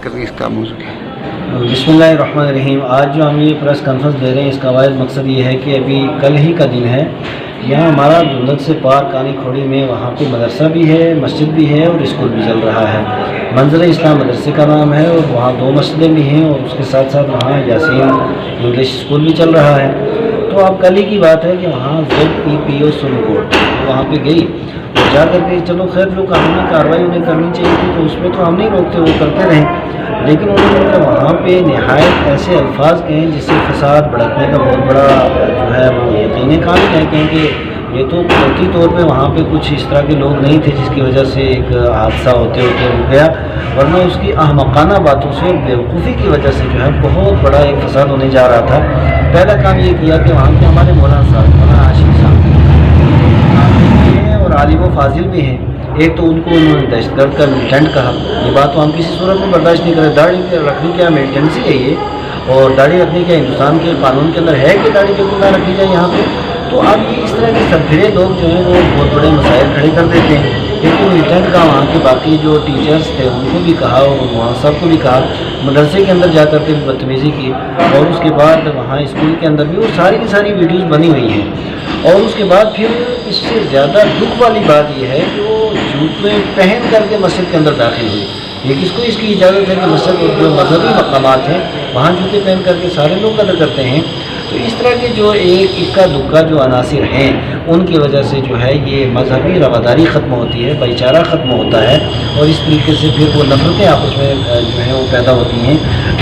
करके इसका मौजूद है। बिस्मिल्लाहिर्रहमानिर्रहीम। आज जो हम ये प्रेस कॉन्फ्रेंस दे रहे हैं, इसका वाहिद मकसद ये है कि अभी कल ही का दिन है, यहाँ हमारा दुंदक से पार कानी खोड़ी में वहाँ पे मदरसा भी है, मस्जिद भी है और स्कूल भी चल रहा है। मंजर इस्लाम मदरसे का नाम है और वहाँ 2 मस्जिदें भी हैं और उसके साथ साथ वहाँ यासीन इंग्लिश स्कूल भी चल रहा है। तो अब कल ही की बात है कि वहाँ ZEPO सुरनकोट वहाँ पे गई और जा करके चलो खैर जो कानूनी कार्रवाई उन्हें करनी चाहिए थी तो उसमें तो हम नहीं रोकते, वो करते रहें, लेकिन उन्होंने वहाँ पे नहायत ऐसे अल्फाज कहें जिससे फसाद भड़कने का बहुत बड़ा जो है वो यकीन कामिल है, क्योंकि ये तो कुदरती तौर पे वहाँ पे कुछ इस तरह के लोग नहीं थे जिसकी वजह से एक हादसा होते होते रुक गया, वरना उसकी अहमकाना बातों से और बेवकूफ़ी की वजह से जो है बहुत बड़ा एक फसाद होने जा रहा था। पहला काम ये किया कि वहाँ के हमारे मौलाना साहब, मौलाना आशिक साहब और आलिम व फाजिल भी हैं। एक तो उनको उन्होंने दहशतगर्द का मिलिटेंट कहा, ये बात तो हम किसी सूरत में बर्दाश्त नहीं करें। दाढ़ी रखनी क्या मिलिटेंसी है ये, और दाढ़ी रखनी क्या हिंदुस्तान के कानून के अंदर है कि दाढ़ी बिल्कुल ना रखी जाए यहाँ पे। तो अब ये इस तरह के सरफिरे लोग जो हैं वो बहुत बड़े मसाइल खड़े कर देते हैं। लेकिन मिलिटेंट का वहाँ के बाकी जो टीचर्स थे उनको भी कहा और वहाँ सबको भी कहा, मदरसे के अंदर जा कर के भी बदतमीज़ी की और उसके बाद वहाँ स्कूल के अंदर भी वो सारी की सारी वीडियोज़ बनी हुई हैं। और उसके बाद फिर इससे ज़्यादा दुख वाली बात यह है कि वो जूते पहन करके मस्जिद के अंदर दाखिल हुई। ये किसको इसकी इजाज़त है कि मस्जिद और जो मजहबी मकामात हैं वहाँ जूते पहन करके सारे लोग कदर करते हैं। तो इस तरह के जो एक इक्का दुक्का जो अनासिर हैं उनकी वजह से जो है ये मजहबी रवादारी ख़त्म होती है, भाईचारा ख़त्म होता है और इस तरीके से फिर वो नफरतें आपस में जो है वो पैदा होती हैं।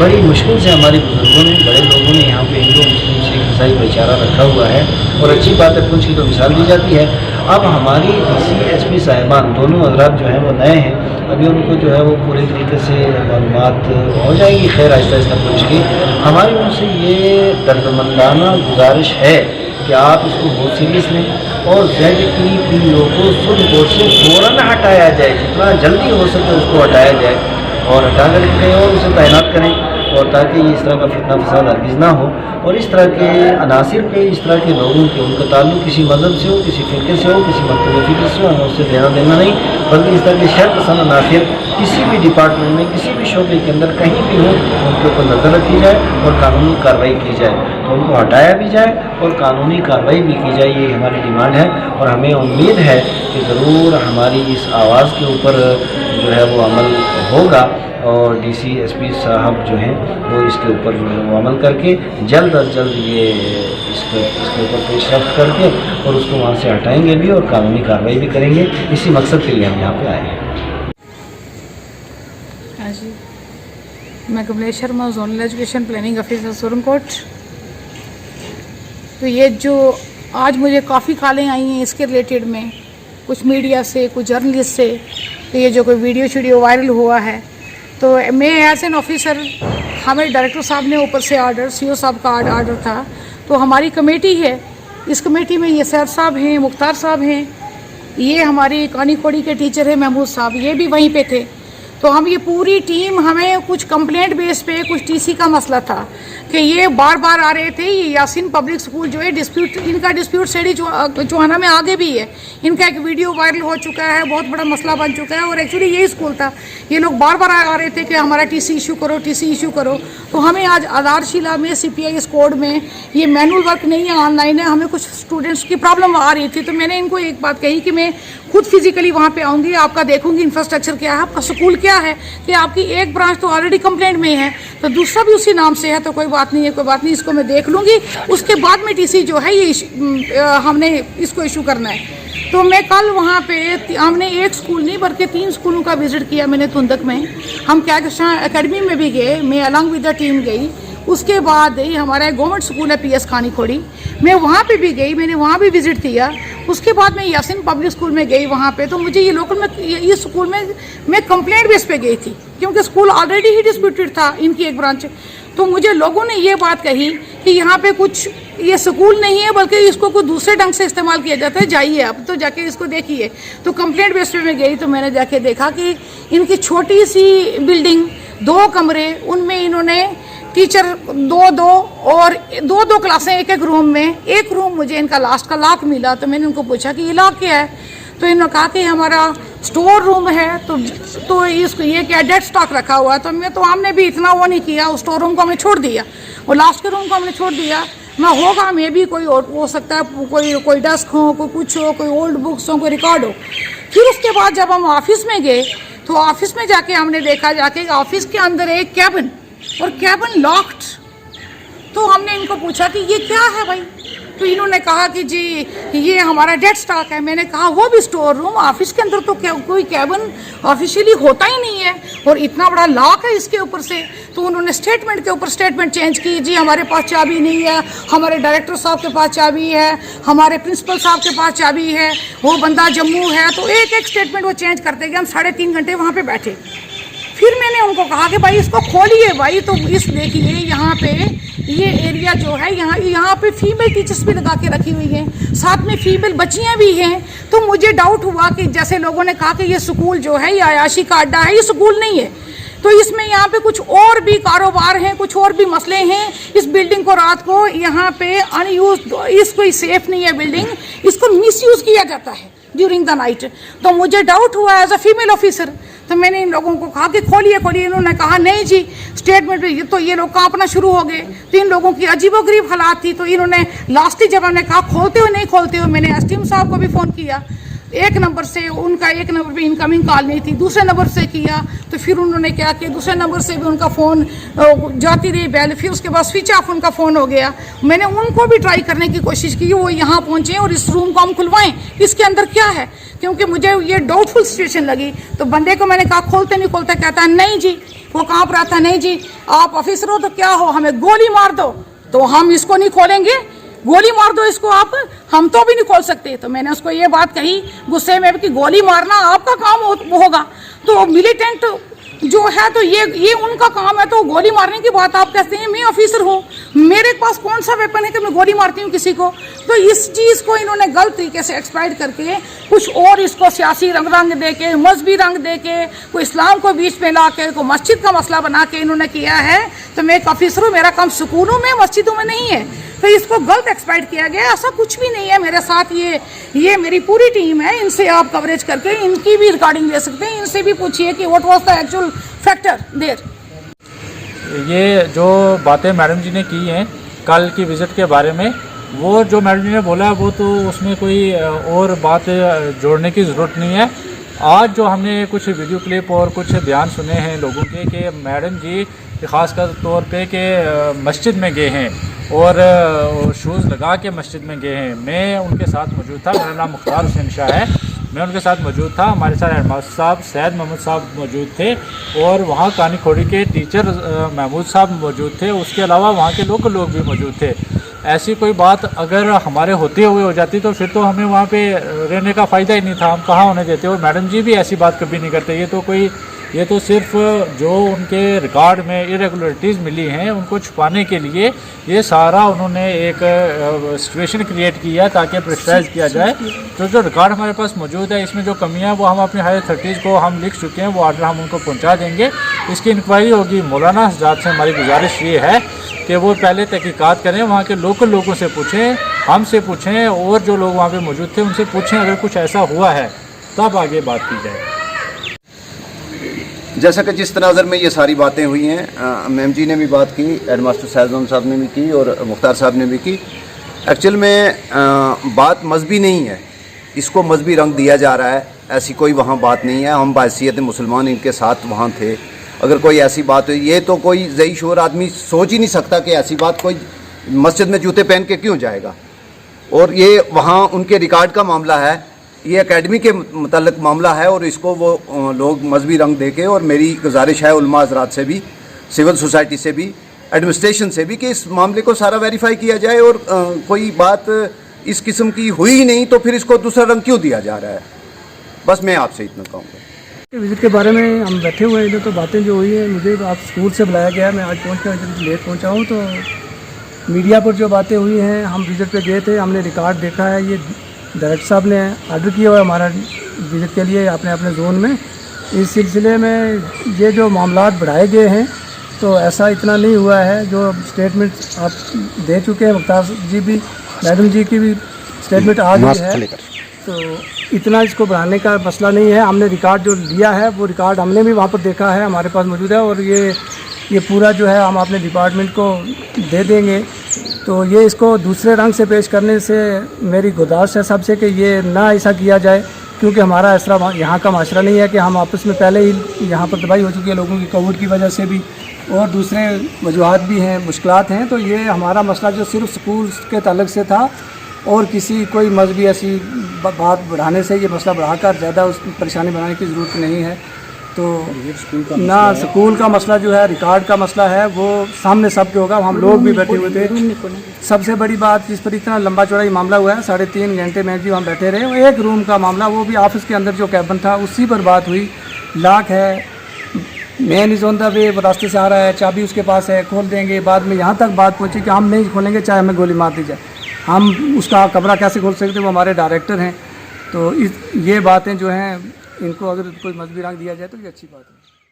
बड़ी मुश्किल से हमारे बुजुर्गों ने, बड़े लोगों ने यहाँ पे हिंदू मुस्लिम सिख ईसाई भाईचारा रखा हुआ है और अच्छी बात है, कुछ की तो मिसाल दी जाती है। अब हमारी DCSP साहिबान दोनों हज़रात जो हैं वो नए हैं, अभी उनको जो है वो पूरे तरीके से मालूमात हो जाएगी, खैर आहिस्ता आहिस्ता पूछ के। हमारी उनसे ये दर्दमंदाना गुजारिश है कि आप इसको बहुत सीरियस लें और ZEPO को सुरनकोट से फ़ौरन हटाया जाए, जितना जल्दी हो सके उसको हटाया जाए और हटा कर कहीं और उसे तैनात करें, और ताकि इस तरह का फितना फसाद हरगिज़ ना हो। और इस तरह के अनासिर पे, इस तरह के लोगों के उनका ताल्लुक किसी मज़हब से हो, किसी फ़िरके से हो, किसी मकतब फ़िक्र से हो, हमें उससे देना देना नहीं, बल्कि इस तरह के शर पसंद अनासिर किसी भी डिपार्टमेंट में, किसी भी शोबे के अंदर कहीं भी हो, उनके ऊपर नज़र रखी जाए और कानूनी कार्रवाई की जाए, तो उनको हटाया भी जाए और कानूनी कार्रवाई भी की जाए। ये हमारी डिमांड है और हमें उम्मीद है कि ज़रूर हमारी इस आवाज़ के ऊपर जो है वो अमल होगा और DCSP साहब जो हैं वो इसके ऊपर जो है वो अमल करके जल्द अज जल्द ये इसके ऊपर पेशरफ्त करके और उसको वहाँ से हटाएंगे भी और कानूनी कार्रवाई भी करेंगे। इसी मकसद के लिए हम यहाँ पे आए हैं। हाँ जी, मैं Kamlesh Sharma, zonal education planning officer Surankote. तो ये जो आज मुझे काफ़ी कॉलें आई हैं इसके रिलेटेड में, कुछ मीडिया से, कुछ जर्नलिस्ट से, तो ये जो कोई वीडियो वायरल हुआ है, तो मैं एज एन ऑफिसर, हमें डायरेक्टर साहब ने ऊपर से ऑर्डर, CO साहब का ऑर्डर था, तो हमारी कमेटी है, इस कमेटी में ये सैद साहब हैं, मुख्तार साहब हैं, ये हमारी कानी खोड़ी के टीचर हैं महमूद साहब, ये भी वहीं पे थे। तो हम ये पूरी टीम, हमें कुछ कंप्लेंट बेस पे कुछ TC का मसला था कि ये बार बार आ रहे थे। ये यासीन पब्लिक स्कूल जो है डिस्प्यूट, इनका डिस्प्यूट स्टडी चौहाना में आगे भी है, इनका एक वीडियो वायरल हो चुका है, बहुत बड़ा मसला बन चुका है और एक्चुअली यही स्कूल था। ये लोग बार बार आ रहे थे कि हमारा TC इशू करो, TC इशू करो। तो हमें आज आधारशिला में CPIS कोड में ये मैनुअल वर्क नहीं है, ऑनलाइन है, हमें कुछ स्टूडेंट्स की प्रॉब्लम आ रही थी। तो मैंने इनको एक बात कही कि मैं खुद फिजिकली वहाँ पे आऊँगी, आपका देखूंगी इंफ्रास्ट्रक्चर क्या है, आपका स्कूल क्या है, कि आपकी एक ब्रांच तो ऑलरेडी कंप्लेंट में है तो दूसरा भी उसी नाम से है, तो कोई बात नहीं है, कोई बात नहीं, इसको मैं देख लूँगी, उसके बाद में TC जो है ये हमने इसको इशू करना है। तो मैं कल वहाँ पे हमने एक स्कूल नहीं बल्कि 3 स्कूलों का विजिट किया मैंने तुंदक में। हम क्या एकेडमी में भी गए, मैं अलॉन्ग विद द टीम गई। उसके बाद हमारा गवर्नमेंट स्कूल है PS कानी खोड़ी, मैं वहाँ पे भी गई, मैंने वहाँ भी विजिट किया। उसके बाद मैं यासीन पब्लिक स्कूल में गई वहाँ पे, तो मुझे ये लोकल में ये स्कूल में मैं कंप्लेंट बेस पे गई थी क्योंकि स्कूल ऑलरेडी ही डिस्प्यूटेड था, इनकी एक ब्रांच। तो मुझे लोगों ने ये बात कही कि यहाँ पे कुछ ये स्कूल नहीं है बल्कि इसको कुछ दूसरे ढंग से इस्तेमाल किया जाता है, जाइए आप तो जाके इसको देखिए। तो कंप्लेंट बेस पे मैं गई तो मैंने जाके देखा कि इनकी छोटी सी बिल्डिंग, 2 कमरे, उनमें इन्होंने टीचर 2-2 और 2-2 क्लासें एक रूम में। एक रूम मुझे इनका लास्ट का लॉक मिला, तो मैंने उनको पूछा कि ये लॉक क्या है, तो इन्होंने कहा कि हमारा स्टोर रूम है तो इसको ये क्या डेड स्टॉक रखा हुआ है, तो हमने भी इतना वो नहीं किया, उस स्टोर रूम को हमने छोड़ दिया, और लास्ट के रूम को हमने छोड़ दिया। मैं होगा मे भी कोई और हो सकता है, कोई डेस्क हो, कोई कुछ हो, कोई ओल्ड बुक्स हो, कोई रिकॉर्ड हो। फिर उसके बाद जब हम ऑफिस में गए तो ऑफिस में जाके हमने देखा जाके ऑफिस के अंदर एक कैबिन, और कैबिन लॉक्ड। तो हमने इनको पूछा कि ये क्या है भाई, तो इन्होंने कहा कि जी ये हमारा डेड स्टॉक है। मैंने कहा वो भी स्टोर रूम, ऑफिस के अंदर तो कोई कैबिन ऑफिशियली होता ही नहीं है, और इतना बड़ा लॉक है इसके ऊपर से। तो उन्होंने स्टेटमेंट के ऊपर स्टेटमेंट चेंज की, जी हमारे पास चाबी नहीं है, हमारे डायरेक्टर साहब के पास चाबी है, हमारे प्रिंसिपल साहब के पास चाबी है, वो बंदा जम्मू है। तो एक एक स्टेटमेंट वो चेंज करते गए। हम 3.5 घंटे वहाँ पर बैठे। फिर मैंने उनको कहा कि भाई इसको खोलिए भाई। तो इस देखिए यहाँ पे ये एरिया जो है, यहाँ पे फीमेल टीचर्स भी लगा के रखी हुई हैं, साथ में फीमेल बच्चियाँ भी हैं। तो मुझे डाउट हुआ कि जैसे लोगों ने कहा कि ये स्कूल जो है ये अयाशी का अड्डा है, ये स्कूल नहीं है। तो इसमें यहाँ पे कुछ और भी कारोबार हैं, कुछ और भी मसले हैं। इस बिल्डिंग को रात को यहाँ पे अनयूज, इसको सेफ नहीं है बिल्डिंग, इसको मिसयूज किया जाता है ड्यूरिंग द नाइट। तो मुझे डाउट हुआ एज अ फीमेल ऑफिसर। तो मैंने इन लोगों को कहा कि खोलिए खोलिए। इन्होंने कहा नहीं जी स्टेटमेंट, तो ये लोग कांपना शुरू हो गए। तो इन लोगों की अजीबोगरीब हालात थी। तो इन्होंने लास्ट जब हमने कहा खोलते हो नहीं खोलते हो, मैंने एसडीएम साहब को भी फ़ोन किया, एक नंबर से, उनका एक नंबर पे इनकमिंग कॉल नहीं थी, दूसरे नंबर से किया। तो फिर उन्होंने क्या किया, दूसरे नंबर से भी उनका फ़ोन जाती रही बेल, फिर उसके बाद स्विच ऑफ उनका फ़ोन हो गया। मैंने उनको भी ट्राई करने की कोशिश की, वो यहाँ पहुँचे और इस रूम को हम खुलवाएं, इसके अंदर क्या है, क्योंकि मुझे ये डाउटफुल सिचुएशन लगी। तो बंदे को मैंने कहा खोलते नहीं खोलते, कहता है नहीं जी, वो काँप रहा था, नहीं जी आप ऑफिसर हो तो क्या हो, हमें गोली मार दो तो हम इसको नहीं खोलेंगे, गोली मार दो इसको आप, हम तो भी नहीं खोल सकते। तो मैंने उसको ये बात कही गुस्से में कि गोली मारना आपका काम होगा, तो मिलिटेंट जो है तो ये उनका काम है, तो गोली मारने की बात आप कहते हैं। मैं ऑफिसर हूँ, मेरे पास कौन सा वेपन है कि मैं गोली मारती हूँ किसी को। तो इस चीज़ को इन्होंने गलत तरीके से एक्सप्लॉइट करके कुछ और इसको सियासी रंग दे के, मजहबी रंग दे के, कोई इस्लाम को बीच में ला के, कोई मस्जिद का मसला बना के इन्होंने किया है। तो मैं एक ऑफिसर हूँ, मेरा काम सुकूनों में, मस्जिदों में नहीं है। तो इसको गलत एक्सप्लॉइट किया गया, ऐसा कुछ भी नहीं है मेरे साथ। ये मेरी पूरी टीम है, इनसे आप कवरेज करके इनकी भी रिकॉर्डिंग ले सकते हैं, इनसे भी पूछिए कि what was the actual factor there. ये जो बातें मैडम जी ने की हैं कल की विज़िट के बारे में, वो जो मैडम जी ने बोला वो तो उसमें कोई और बात जोड़ने की ज़रूरत नहीं है। आज जो हमने कुछ वीडियो क्लिप और कुछ बयान सुने हैं लोगों के कि मैडम जी ख़ासकर तौर पे कि मस्जिद में गए हैं और शूज़ लगा के मस्जिद में गए हैं। मैं उनके साथ मौजूद था, मेरा नाम मुख्तार हुसैन शाह है, मैं उनके साथ मौजूद था। हमारे साथ हेडमास्टर साहब सैयद मोहम्मद साहब मौजूद थे और वहाँ कानी खोड़ी के टीचर महमूद साहब मौजूद थे। उसके अलावा वहाँ के लोकल लोग भी मौजूद थे। ऐसी कोई बात अगर हमारे होते हुए हो जाती तो फिर तो हमें वहाँ पे रहने का फ़ायदा ही नहीं था, हम कहाँ होने देते। और मैडम जी भी ऐसी बात कभी नहीं करते। ये तो सिर्फ जो उनके रिकॉर्ड में इरेगुलरिटीज़ मिली हैं उनको छुपाने के लिए ये सारा उन्होंने एक सिचुएशन क्रिएट किया है ताकि प्रेशराइज किया जाए। तो जो रिकॉर्ड हमारे पास मौजूद है इसमें जो कमियां वो हम अपने हायर अथॉरिटीज़ को हम लिख चुके हैं, वो आर्डर हम उनको पहुंचा देंगे। इसकी इंक्वायरी होगी। मौलाना हज़रात से हमारी गुजारिश ये है कि वो पहले तहकीकात करें, वहाँ के लोकल लोगों से पूछें, हमसे पूछें और जो लोग वहाँ पर मौजूद थे उनसे पूछें। अगर कुछ ऐसा हुआ है तब आगे बात की जाए। जैसा कि जिस तनाज़र में ये सारी बातें हुई हैं, मैम जी ने भी बात की, हेडमास्टर सैयद साहब ने भी की और मुख्तार साहब ने भी की। एक्चुअल में बात मजहबी नहीं है, इसको मजहबी रंग दिया जा रहा है। ऐसी कोई वहाँ बात नहीं है। हम बाहैसियत मुसलमान इनके साथ वहाँ थे। अगर कोई ऐसी बात हुई, ये तो कोई ज़ई शोर आदमी सोच ही नहीं सकता कि ऐसी बात कोई मस्जिद में जूते पहन के क्यों जाएगा। और ये वहाँ उनके रिकॉर्ड का मामला है, ये एकेडमी के मुतल्लिक़ मामला है और इसको वो लोग मजहबी रंग देके, और मेरी गुजारिश है उलमा हज़रात से भी, सिविल सोसाइटी से भी, एडमिनिस्ट्रेशन से भी कि इस मामले को सारा वेरीफाई किया जाए। और कोई बात इस किस्म की हुई ही नहीं तो फिर इसको दूसरा रंग क्यों दिया जा रहा है। बस मैं आपसे इतना कहूँगा। विज़िट के बारे में हम बैठे हुए हैं, इधर तो बातें जो हुई है, मुझे आप स्कूल से बुलाया गया, मैं आज पहुँचकर इधर लेट पहुँचा हूँ। तो मीडिया पर जो बातें हुई हैं, हम विज़िट पे गए थे, हमने रिकॉर्ड देखा है। ये डायरेक्टर साहब ने ऑर्डर किया हुआ है हमारा विज़िट के लिए अपने जोन में। इस सिलसिले में ये जो मामलात बढ़ाए गए हैं तो ऐसा इतना नहीं हुआ है। जो स्टेटमेंट आप दे चुके हैं, मुख्तार जी भी, मैडम जी की भी स्टेटमेंट आ गई है। तो इतना इसको बढ़ाने का मसला नहीं है। हमने रिकॉर्ड जो लिया है वो रिकॉर्ड हमने भी वहाँ पर देखा है, हमारे पास मौजूद है, और ये पूरा जो है हम अपने डिपार्टमेंट को दे देंगे। तो ये इसको दूसरे रंग से पेश करने से मेरी गुजारिश है सबसे कि ये ना ऐसा किया जाए, क्योंकि हमारा इस तरह यहाँ का माशरा नहीं है कि हम आपस में पहले ही यहाँ पर तबाही हो चुकी है लोगों की कोविड की वजह से भी, और दूसरे वजूहात भी हैं, मुश्किलात हैं। तो ये हमारा मसला जो सिर्फ स्कूल के ताल्लुक से था, और किसी कोई मजहबी ऐसी बात बढ़ाने से ये मसला बढ़ाकर ज़्यादा उस परेशानी बनाने की ज़रूरत नहीं है। तो ना स्कूल का मसला जो है, रिकॉर्ड का मसला है, वो सामने सबके होगा। हम लोग भी बैठे हुए थे। सबसे बड़ी बात जिस पर इतना लंबा चौड़ा मामला हुआ है, 3.5 घंटे में जी हम बैठे रहे, वो एक रूम का मामला, वो भी ऑफिस के अंदर जो कैबिन था उसी पर बात हुई। लॉक है, man is on the way, रास्ते से आ रहा है, चाबी उसके पास है, खोल देंगे। बाद में यहाँ तक बात पहुँची कि हम नहीं खोलेंगे चाहे हमें गोली मार दी जाए। हम उसका कमरा कैसे खोल सकते हैं, वो हमारे डायरेक्टर हैं। तो ये बातें जो हैं, इनको अगर कोई मजबूरी रंग दिया जाए तो ये अच्छी बात है।